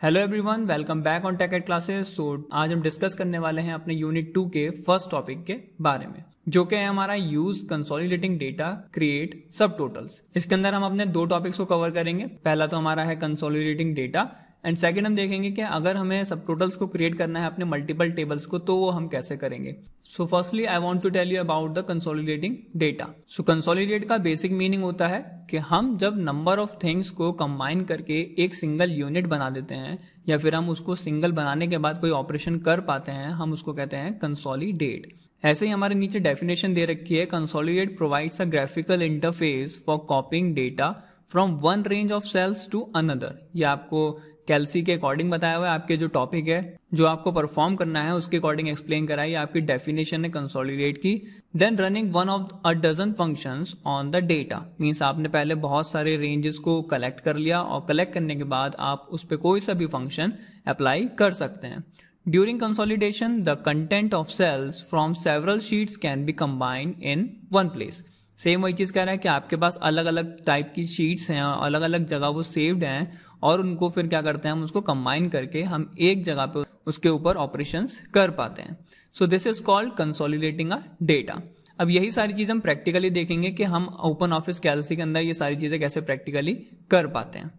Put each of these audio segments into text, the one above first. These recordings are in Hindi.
Hello everyone, welcome back on Tech At classes. So आज हम डिस्कस करने वाले हैं अपने यूनिट 2 के फर्स्ट टॉपिक के बारे में, जो कि है हमारा यूज कंसोलिडेटिंग डेटा क्रिएट सब टोटल्स। इसके अंदर हम अपने दो टॉपिक्स को कवर करेंगे। पहला तो हमारा है कंसोलिडेटिंग डेटा एंड सेकंड हम देखेंगे कि अगर हमें सब टोटल्स को क्रिएट करना है अपने मल्टीपल टेबल्स को, तो वो हम कैसे करेंगे। So firstly I want to tell you about the consolidating data. So consolidate का बेसिक मीनिंग होता है कि हम जब नंबर ऑफ थिंग्स को कंबाइन करके एक सिंगल यूनिट बना देते हैं या फिर हम उसको सिंगल बनाने के बाद कोई ऑपरेशन कर पाते हैं, हम उसको कहते हैं कंसोलिडेट। ऐसे ही हमारे नीचे डेफिनेशन दे रखी है, consolidate provides a graphical interface for copying data from one range of cells to another. ये आपको कैल्सी के अकॉर्डिंग बताया हुआ है। आपके जो टॉपिक है जो आपको परफॉर्म करना है उसके अकॉर्डिंग एक्सप्लेन करा है। आपकी डेफिनेशन है कंसोलिडेट की। Then running one of a dozen functions on the data means आपने पहले बहुत सारे रेंजेस को कलेक्ट कर लिया और कलेक्ट करने के बाद आप उस पर कोई सा भी फंक्शन अप्लाई कर सकते हैं। During consolidation the content of cells from several sheets can be combined in one place. Same वही चीज कह रहा है कि आपके पास अलग अलग टाइप की शीट्स हैं और अलग अलग जगह वो सेव्ड हैं और उनको फिर क्या करते हैं, हम उसको कंबाइन करके हम एक जगह पे उसके ऊपर ऑपरेशंस कर पाते हैं। सो this is called consolidating a data. अब यही सारी चीज हम प्रैक्टिकली देखेंगे कि हम ओपन ऑफिस कैल्सी के अंदर ये सारी चीजें कैसे प्रैक्टिकली कर पाते हैं।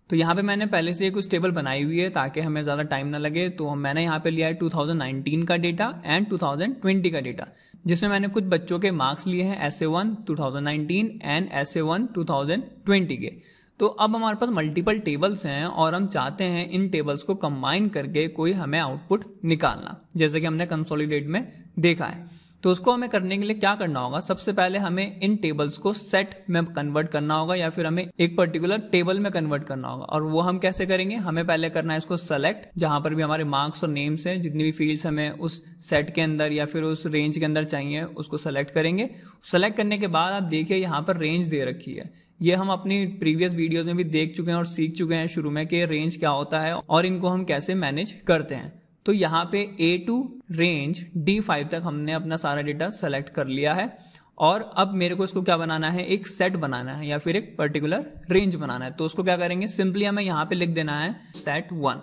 तो यहाँ पे मैंने पहले से कुछ टेबल बनाई हुई है ताकि हमें ज़्यादा टाइम ना लगे। तो मैंने यहाँ पे लिया है 2019 का डेटा एंड 2020 का डेटा, जिसमें मैंने कुछ बच्चों के मार्क्स लिए हैं SA1 2019 एंड SA1 2020 के। तो अब हमारे पास मल्टीपल टेबल्स हैं और हम चाहते हैं इन टेबल्स को कंबाइन करके कोई हमें आउटपुट निकालना, जैसे कि हमने कंसोलिडेट में देखा है। तो उसको हमें करने के लिए क्या करना होगा, सबसे पहले हमें इन टेबल्स को सेट में कन्वर्ट करना होगा या फिर हमें एक पर्टिकुलर टेबल में कन्वर्ट करना होगा। और वो हम कैसे करेंगे, हमें पहले करना है इसको सेलेक्ट, जहां पर भी हमारे मार्क्स और नेम्स हैं, जितनी भी फील्ड्स हमें उस सेट के अंदर या फिर उस रेंज के अंदर चाहिए उसको सेलेक्ट करेंगे। सेलेक्ट करने के बाद आप देखिए यहाँ पर रेंज दे रखी है। ये हम अपनी प्रीवियस वीडियोज में भी देख चुके हैं और सीख चुके हैं शुरू में कि रेंज क्या होता है और इनको हम कैसे मैनेज करते हैं। तो यहाँ पे A2 रेंज D5 तक हमने अपना सारा डेटा सेलेक्ट कर लिया है और अब मेरे को इसको क्या बनाना है, एक सेट बनाना है या फिर एक पर्टिकुलर रेंज बनाना है। तो उसको क्या करेंगे, सिंपली हमें यहाँ पे लिख देना है set1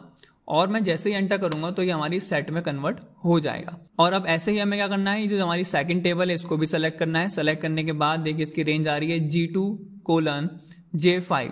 और मैं जैसे ही एंटर करूंगा तो ये हमारी सेट में कन्वर्ट हो जाएगा। और अब ऐसे ही हमें क्या करना है, जो हमारी सेकंड टेबल है इसको भी सेलेक्ट करना है। सेलेक्ट करने के बाद देखिए इसकी रेंज आ रही है G2:J5।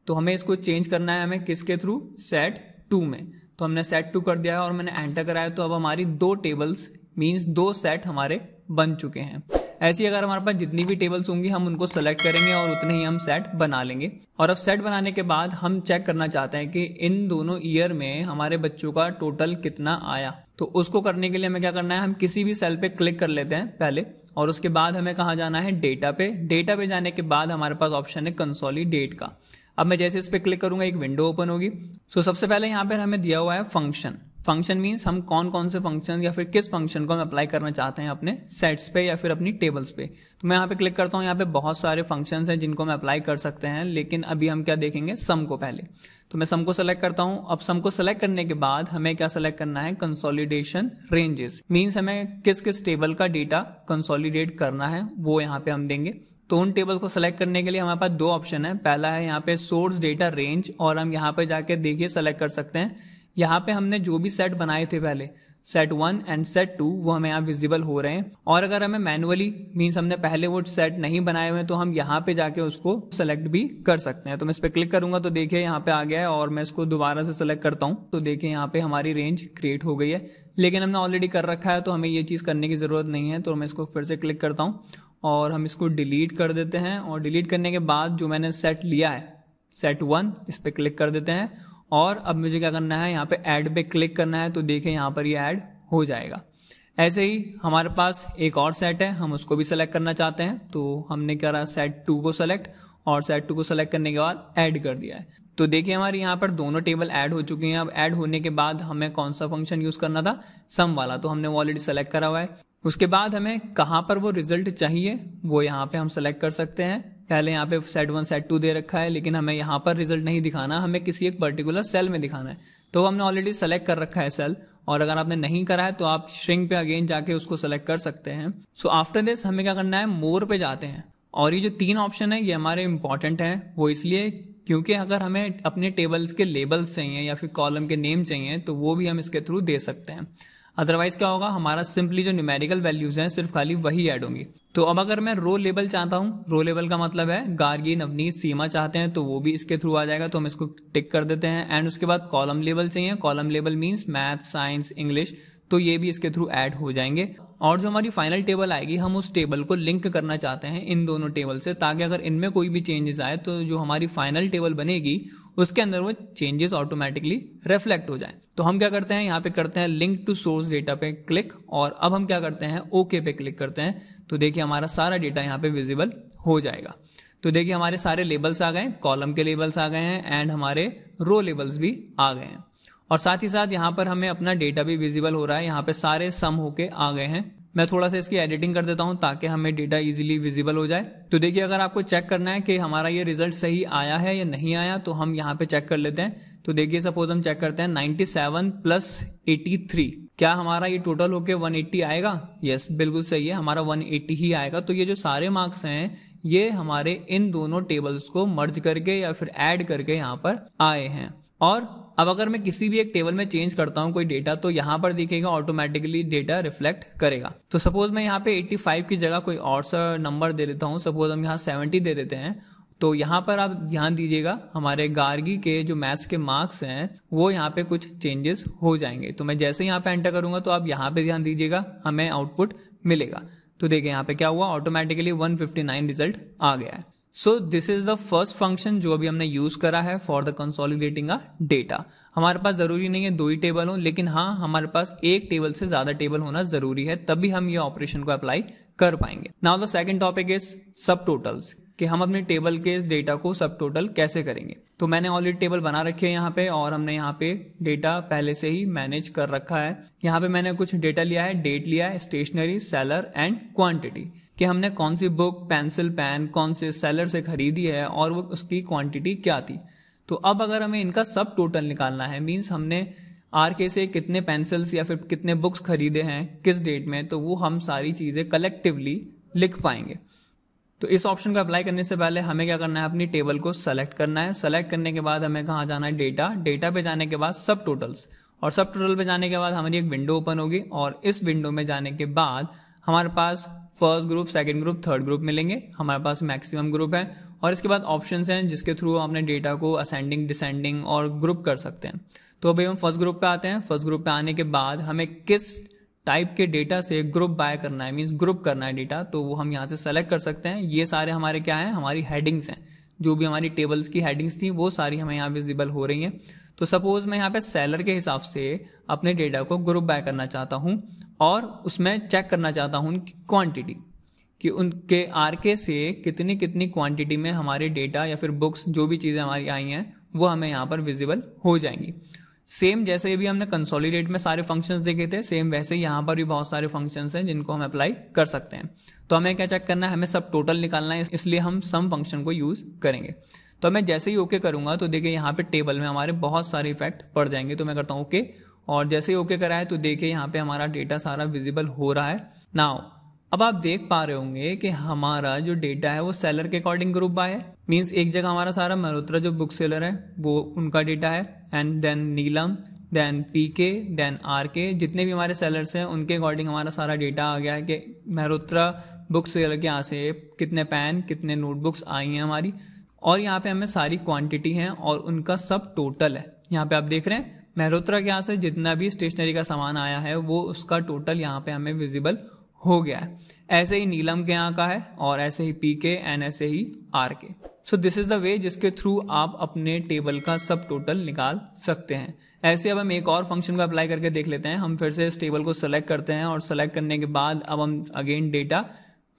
तो हमें इसको चेंज करना है, हमें किसके थ्रू, set2 में। तो हमने set2 कर दिया है और मैंने एंटर कराया। तो अब हमारी दो टेबल्स मींस दो सेट हमारे बन चुके हैं। ऐसी अगर हमारे पास जितनी भी टेबल्स होंगी हम उनको सेलेक्ट करेंगे और उतने ही हम सेट बना लेंगे। और अब सेट बनाने के बाद हम चेक करना चाहते हैं कि इन दोनों ईयर में हमारे बच्चों का टोटल कितना आया। तो उसको करने के लिए हमें क्या करना है, हम किसी भी सेल पे क्लिक कर लेते हैं पहले और उसके बाद हमें कहाँ जाना है, डेटा पे। डेटा पे जाने के बाद हमारे पास ऑप्शन है कंसोलिडेट का। अब मैं जैसे इस पे क्लिक करूंगा एक विंडो ओपन होगी। सो सबसे पहले यहाँ पर हमें दिया हुआ है फंक्शन। फंक्शन मीन्स हम कौन कौन से फंक्शन या फिर किस फंक्शन को हम अप्लाई करना चाहते हैं अपने सेट्स पे या फिर अपनी टेबल्स पे। तो मैं यहाँ पे क्लिक करता हूँ। यहाँ पे बहुत सारे फंक्शंस हैं जिनको हम अप्लाई कर सकते हैं, लेकिन अभी हम क्या देखेंगे, सम को पहले। तो मैं सम को सेलेक्ट करता हूँ। अब सम को सेलेक्ट करने के बाद हमें क्या सेलेक्ट करना है, कंसोलिडेशन रेंजेस मीन्स हमें किस किस टेबल का डेटा कंसोलिडेट करना है वो यहाँ पे हम देंगे। तो उन टेबल को सेलेक्ट करने के लिए हमारे पास दो ऑप्शन है। पहला है यहाँ पे सोर्स डेटा रेंज और हम यहाँ पे जाके देखिए सेलेक्ट कर सकते हैं। यहाँ पे हमने जो भी सेट बनाए थे पहले set1 एंड set2 वो हमें यहाँ विजिबल हो रहे हैं। और अगर हमें मैनुअली मीन्स हमने पहले वो सेट नहीं बनाए हुए तो हम यहाँ पे जाके उसको सेलेक्ट भी कर सकते हैं। तो मैं इस पे क्लिक करूंगा तो देखिए यहाँ पे आ गया है और मैं इसको दोबारा से सेलेक्ट करता हूँ तो देखिए यहाँ पे हमारी रेंज क्रिएट हो गई है। लेकिन हमने ऑलरेडी कर रखा है तो हमें ये चीज़ करने की जरूरत नहीं है। तो मैं इसको फिर से क्लिक करता हूँ और हम इसको डिलीट कर देते हैं। और डिलीट करने के बाद जो मैंने सेट लिया है set1 इस पे क्लिक कर देते हैं। और अब मुझे क्या करना है, यहाँ पे ऐड पे क्लिक करना है तो देखिए यहाँ पर ये ऐड हो जाएगा। ऐसे ही हमारे पास एक और सेट है, हम उसको भी सेलेक्ट करना चाहते हैं। तो हमने क्या रहा, set2 को सेलेक्ट और set2 को सेलेक्ट करने के बाद ऐड कर दिया है। तो देखिए हमारी यहाँ पर दोनों टेबल ऐड हो चुकी हैं। अब ऐड होने के बाद हमें कौन सा फंक्शन यूज करना था, सम वाला, तो हमने वो ऑलरेडी सेलेक्ट करा हुआ है। उसके बाद हमें कहाँ पर वो रिजल्ट चाहिए वो यहाँ पे हम सेलेक्ट कर सकते हैं। पहले यहाँ पे set1 set2 दे रखा है, लेकिन हमें यहाँ पर रिजल्ट नहीं दिखाना, हमें किसी एक पर्टिकुलर सेल में दिखाना है। तो हमने ऑलरेडी सेलेक्ट कर रखा है सेल, और अगर आपने नहीं करा है तो आप श्रिंक पे अगेन जाके उसको सेलेक्ट कर सकते हैं। सो आफ्टर दिस हमें क्या करना है, मोर पे जाते हैं और ये जो तीन ऑप्शन है ये हमारे इंपॉर्टेंट हैं। वो इसलिए क्योंकि अगर हमें अपने टेबल्स के लेबल्स चाहिए या फिर कॉलम के नेम चाहिए तो वो भी हम इसके थ्रू दे सकते हैं। अदरवाइज क्या होगा, हमारा सिंपली जो न्यूमेरिकल वैल्यूज हैं सिर्फ खाली वही ऐड होंगी। तो अब अगर मैं रो लेबल चाहता हूँ, रो लेबल का मतलब है गार्गी, नवनीत, सीमा चाहते हैं तो वो भी इसके थ्रू आ जाएगा, तो हम इसको टिक कर देते हैं। एंड उसके बाद कॉलम लेबल चाहिए, column label means math, science, English, तो ये भी इसके थ्रू ऐड हो जाएंगे। और जो हमारी फाइनल टेबल आएगी हम उस टेबल को लिंक करना चाहते हैं इन दोनों टेबल से, ताकि अगर इनमें कोई भी चेंजेस आए तो जो हमारी फाइनल टेबल बनेगी उसके अंदर वो चेंजेस ऑटोमेटिकली रिफ्लेक्ट हो जाए। तो हम क्या करते हैं, यहाँ पे करते हैं लिंक टू सोर्स डेटा पे क्लिक, और अब हम क्या करते हैं, ओके पे क्लिक करते हैं। तो देखिए हमारा सारा डेटा यहाँ पे विजिबल हो जाएगा। तो देखिए हमारे सारे लेबल्स आ गए, कॉलम के लेबल्स आ गए हैं एंड हमारे रो लेबल्स भी आ गए हैं, और साथ ही साथ यहाँ पर हमें अपना डेटा भी विजिबल हो रहा है। यहाँ पे सारे सम होके आ गए हैं। मैं थोड़ा सा इसकी एडिटिंग कर देता हूँ ताकि हमें डेटा इजीली विजिबल हो जाए। तो देखिए अगर आपको चेक करना है कि हमारा ये रिजल्ट सही आया है या नहीं आया तो हम यहाँ पे चेक कर लेते हैं। तो देखिए सपोज हम चेक करते हैं 97 प्लस 83, क्या हमारा ये टोटल होके 180 आएगा? यस, बिल्कुल सही है, हमारा 180 ही आएगा। तो ये जो सारे मार्क्स हैं ये हमारे इन दोनों टेबल्स को मर्ज करके या फिर ऐड करके यहाँ पर आए हैं। और अब अगर मैं किसी भी एक टेबल में चेंज करता हूं कोई डेटा तो यहाँ पर दिखेगा, ऑटोमेटिकली डेटा रिफ्लेक्ट करेगा। तो सपोज मैं यहाँ पे 85 की जगह कोई और सा नंबर दे देता हूँ, सपोज हम यहाँ 70 दे देते हैं। तो यहाँ पर आप ध्यान दीजिएगा हमारे गार्गी के जो मैथ्स के मार्क्स हैं वो यहाँ पे कुछ चेंजेस हो जाएंगे। तो मैं जैसे यहाँ पे एंटर करूंगा तो आप यहाँ पे ध्यान दीजिएगा, हमें आउटपुट मिलेगा। तो देखिए यहाँ पे क्या हुआ, ऑटोमेटिकली 159 रिजल्ट आ गया है। सो this is the first function जो अभी हमने यूज करा है for the consolidating a data. हमारे पास जरूरी नहीं है 2 ही टेबल हो, लेकिन हाँ हमारे पास एक टेबल से ज्यादा टेबल होना जरूरी है, तभी हम ये ऑपरेशन को अप्लाई कर पाएंगे। Now the second topic is सब टोटल्स, कि हम अपने टेबल के इस डेटा को सब टोटल कैसे करेंगे। तो मैंने ऑलरेडी टेबल बना रखी है यहाँ पे, और हमने यहाँ पे डेटा पहले से ही मैनेज कर रखा है। यहाँ पे मैंने कुछ डेटा लिया है, डेट लिया है, स्टेशनरी, सेलर एंड क्वांटिटी, कि हमने कौन सी बुक, पेंसिल, पेन कौन से सेलर से खरीदी है और वो उसकी क्वांटिटी क्या थी। तो अब अगर हमें इनका सब टोटल निकालना है, मींस हमने आरके से कितने पेंसिल्स या फिर कितने बुक्स खरीदे हैं किस डेट में, तो वो हम सारी चीजें कलेक्टिवली लिख पाएंगे। तो इस ऑप्शन को अप्लाई करने से पहले हमें क्या करना है, अपनी टेबल को सेलेक्ट करना है। सेलेक्ट करने के बाद हमें कहाँ जाना है, डेटा, डेटा पे जाने के बाद सब टोटल्स, और सब टोटल पे जाने के बाद हमारी एक विंडो ओपन होगी, और इस विंडो में जाने के बाद हमारे पास first group, second group, third group मिलेंगे। हमारे पास मैक्सिमम ग्रुप है, और इसके बाद ऑप्शंस हैं जिसके थ्रू हम अपने डेटा को असेंडिंग, डिसेंडिंग और ग्रुप कर सकते हैं। तो अभी हम फर्स्ट ग्रुप पे आते हैं। फर्स्ट ग्रुप पे आने के बाद हमें किस टाइप के डेटा से ग्रुप बाय करना है, मींस ग्रुप करना है डेटा, तो वो हम यहाँ से सेलेक्ट कर सकते हैं। ये सारे हमारे क्या है, हमारी हेडिंग्स हैं, जो भी हमारी टेबल्स की हेडिंग्स थी वो सारी हमें यहाँ विजिबल हो रही हैं। तो सपोज मैं यहाँ पे सेलर के हिसाब से अपने डेटा को ग्रुप बाय करना चाहता हूँ, और उसमें चेक करना चाहता हूँ उनकी क्वांटिटी, कि उनके आरके से कितनी कितनी क्वांटिटी में हमारे डेटा या फिर बुक्स जो भी चीज़ें हमारी आई हैं वो हमें यहाँ पर विजिबल हो जाएंगी। सेम जैसे भी हमने कंसोलिडेट में सारे फंक्शंस देखे थे, सेम वैसे ही यहाँ पर भी बहुत सारे फंक्शंस हैं जिनको हम अप्लाई कर सकते हैं। तो हमें क्या चेक करना है, हमें सब टोटल निकालना है, इसलिए हम सम फंक्शन को यूज करेंगे। तो मैं जैसे ही ओके करूंगा तो देखिए यहाँ पे टेबल में हमारे बहुत सारे इफेक्ट पड़ जाएंगे। तो मैं करता हूँ ओके, और जैसे ही ओके करा है तो देखिए यहाँ पे हमारा डेटा सारा विजिबल हो रहा है। नाउ अब आप देख पा रहे होंगे कि हमारा जो डेटा है वो सेलर के अकॉर्डिंग ग्रुप बाय है, मींस एक जगह हमारा सारा मल्होत्रा जो बुक सेलर है वो उनका डेटा है, and then Neelam, then PK, then RK, जितने भी हमारे सेलर्स हैं उनके अकॉर्डिंग हमारा सारा डेटा आ गया है कि मल्होत्रा बुक सेलर के यहाँ से कितने पेन, कितने नोटबुक्स आई हैं हमारी, और यहाँ पे हमें सारी क्वांटिटी हैं और उनका सब टोटल है। यहाँ पे आप देख रहे हैं मल्होत्रा के यहाँ से जितना भी स्टेशनरी का सामान आया है वो उसका टोटल यहाँ पे हमें विजिबल हो गया है। ऐसे ही नीलम के यहाँ का है, और ऐसे ही पीके एंड ऐसे ही RK. So this is the way जिसके थ्रू आप अपने टेबल का सब टोटल निकाल सकते हैं। ऐसे अब हम एक और फंक्शन को अप्लाई करके देख लेते हैं। हम फिर से इस टेबल को सेलेक्ट करते हैं, और सेलेक्ट करने के बाद अब हम अगेन डेटा,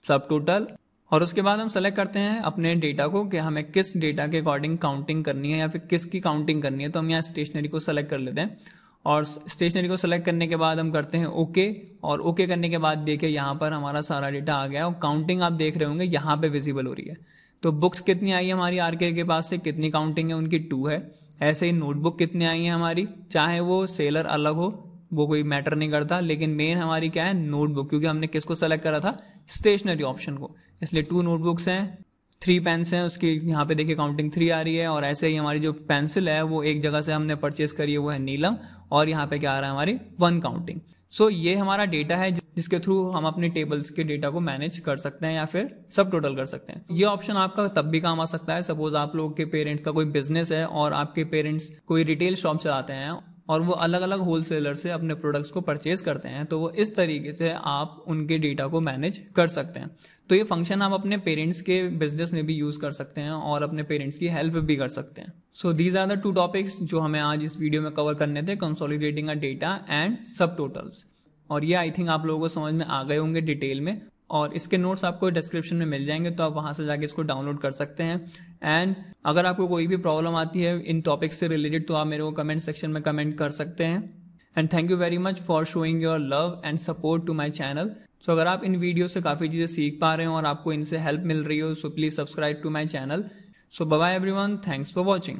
सब टोटल, और उसके बाद हम सेलेक्ट करते हैं अपने डेटा को कि हमें किस डेटा के अकॉर्डिंग काउंटिंग करनी है या फिर किसकी काउंटिंग करनी है। तो हम यहाँ स्टेशनरी को सेलेक्ट कर लेते हैं, और स्टेशनरी को सेलेक्ट करने के बाद हम करते हैं ओके, और ओके करने के बाद देखिए यहाँ पर हमारा सारा डेटा आ गया, और काउंटिंग आप देख रहे होंगे यहाँ पे विजिबल हो रही है। तो बुक्स कितनी आई है हमारी आरके के पास से, कितनी काउंटिंग है उनकी 2 है। ऐसे ही नोटबुक कितनी आई है हमारी, चाहे वो सेलर अलग हो वो कोई मैटर नहीं करता, लेकिन मेन हमारी क्या है, नोटबुक, क्योंकि हमने किसको सेलेक्ट करा था, स्टेशनरी ऑप्शन को, इसलिए 2 नोटबुक्स हैं। 3 पेन्स हैं, उसकी यहाँ पे देखिए काउंटिंग 3 आ रही है। और ऐसे ही हमारी जो पेंसिल है वो एक जगह से हमने परचेज करी है, वो है नीलम, और यहाँ पे क्या आ रहा है हमारी 1 काउंटिंग। सो ये हमारा डेटा है जिसके थ्रू हम अपने टेबल्स के डेटा को मैनेज कर सकते हैं या फिर सब टोटल कर सकते हैं। ये ऑप्शन आपका तब भी काम आ सकता है, सपोज आप लोगों के पेरेंट्स का कोई बिजनेस है और आपके पेरेंट्स कोई रिटेल शॉप चलाते हैं और वो अलग अलग होलसेलर से अपने प्रोडक्ट्स को परचेज करते हैं, तो वो इस तरीके से आप उनके डेटा को मैनेज कर सकते हैं। तो ये फंक्शन आप अपने पेरेंट्स के बिजनेस में भी यूज कर सकते हैं और अपने पेरेंट्स की हेल्प भी कर सकते हैं। So these are the 2 topics जो हमें आज इस वीडियो में कवर करने थे, consolidating a data and subtotals. और ये आई थिंक आप लोगों को समझ में आ गए होंगे डिटेल में, और इसके नोट्स आपको डिस्क्रिप्शन में मिल जाएंगे, तो आप वहां से जाके इसको डाउनलोड कर सकते हैं। एंड अगर आपको कोई भी प्रॉब्लम आती है इन टॉपिक्स से रिलेटेड तो आप मेरे को कमेंट सेक्शन में कमेंट कर सकते हैं। And thank you very much for showing your love and support to my channel. So अगर आप इन वीडियो से काफ़ी चीज़ें सीख पा रहे हो और आपको इनसे हेल्प मिल रही हो, सो please subscribe to my channel. So bye bye everyone, thanks for watching.